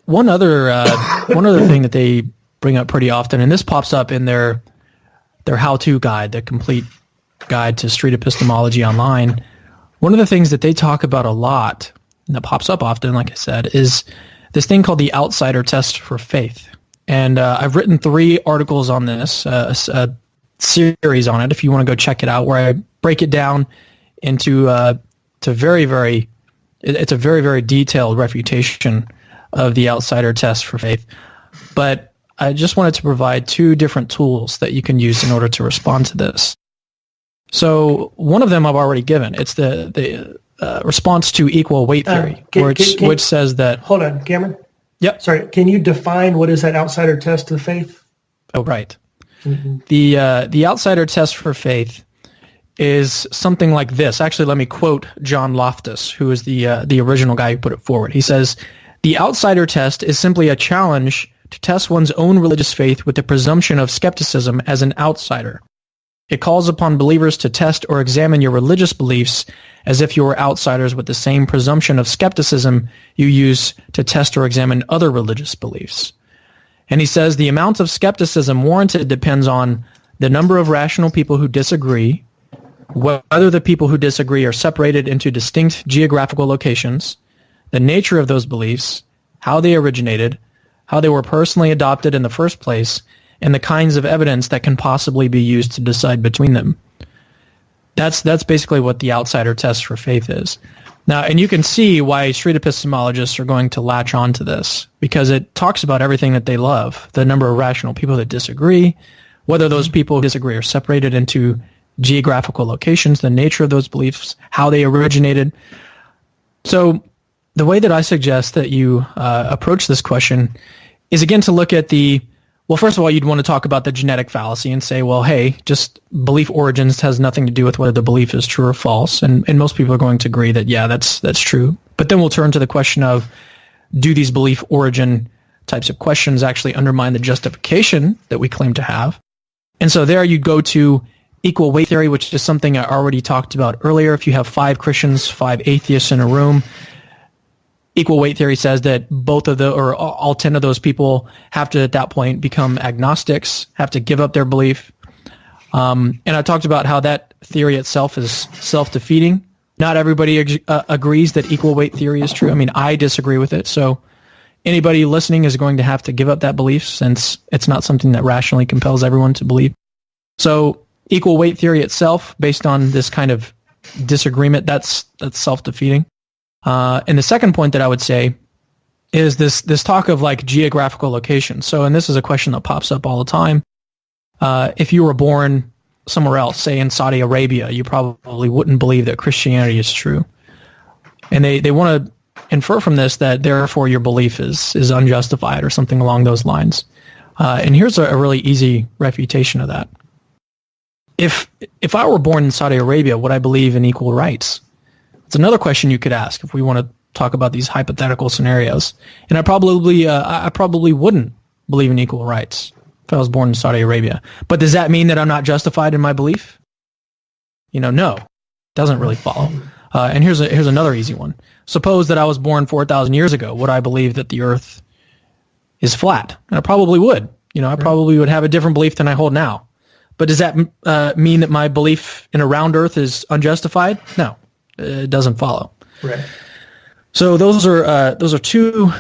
one other thing that they bring up pretty often, and this pops up in their how-to guide, the complete guide to street epistemology online. One of the things that they talk about a lot, and that pops up often, like I said, is this thing called the outsider test for faith. And I've written 3 articles on this, a series on it, if you want to go check it out, where I break it down into it's a very, very detailed refutation of the outsider test for faith. But I just wanted to provide 2 different tools that you can use in order to respond to this. So one of them I've already given. It's the response to equal weight theory, which says that... Hold on, Cameron. Yep. Sorry, can you define what is that outsider test of faith? Oh, right. Mm-hmm. The outsider test for faith is something like this. Actually, let me quote John Loftus, who is the original guy who put it forward. He says, "The outsider test is simply a challenge to test one's own religious faith with the presumption of skepticism as an outsider. It calls upon believers to test or examine your religious beliefs as if you were outsiders with the same presumption of skepticism you use to test or examine other religious beliefs." And he says the amount of skepticism warranted depends on the number of rational people who disagree, whether the people who disagree are separated into distinct geographical locations, the nature of those beliefs, how they originated, how they were personally adopted in the first place, and the kinds of evidence that can possibly be used to decide between them. That's basically what the outsider test for faith is. Now, and you can see why street epistemologists are going to latch on to this, because it talks about everything that they love, the number of rational people that disagree, whether those people who disagree are separated into geographical locations, the nature of those beliefs, how they originated. So the way that I suggest that you approach this question is, again, to look at well, first of all, you'd want to talk about the genetic fallacy and say, well, hey, just belief origins has nothing to do with whether the belief is true or false. And most people are going to agree that, yeah, that's true. But then we'll turn to the question of, do these belief origin types of questions actually undermine the justification that we claim to have? And so there you go to equal weight theory, which is something I already talked about earlier. If you have 5 Christians, 5 atheists in a room, equal weight theory says that all 10 of those people have to, at that point, become agnostics, have to give up their belief. And I talked about how that theory itself is self-defeating. Not everybody agrees that equal weight theory is true. I mean, I disagree with it. So anybody listening is going to have to give up that belief, since it's not something that rationally compels everyone to believe. So equal weight theory itself, based on this kind of disagreement, that's self-defeating. And the second point that I would say is this talk of like geographical location. So, and this is a question that pops up all the time. If you were born somewhere else, say in Saudi Arabia, you probably wouldn't believe that Christianity is true. And they want to infer from this that therefore your belief is unjustified or something along those lines. And here's a really easy refutation of that. If I were born in Saudi Arabia, would I believe in equal rights? It's another question you could ask if we want to talk about these hypothetical scenarios. And I probably wouldn't believe in equal rights if I was born in Saudi Arabia. But does that mean that I'm not justified in my belief? No, doesn't really follow. And here's another easy one. Suppose that I was born 4,000 years ago. Would I believe that the Earth is flat? And I probably would. I probably would have a different belief than I hold now. But does that mean that my belief in a round Earth is unjustified? No. It doesn't follow. Right. So those are 2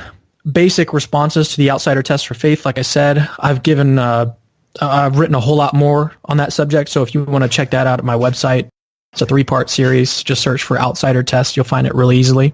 basic responses to the outsider test for faith. Like I said, I've written a whole lot more on that subject. So if you want to check that out at my website, it's a 3-part series. Just search for outsider test. You'll find it really easily.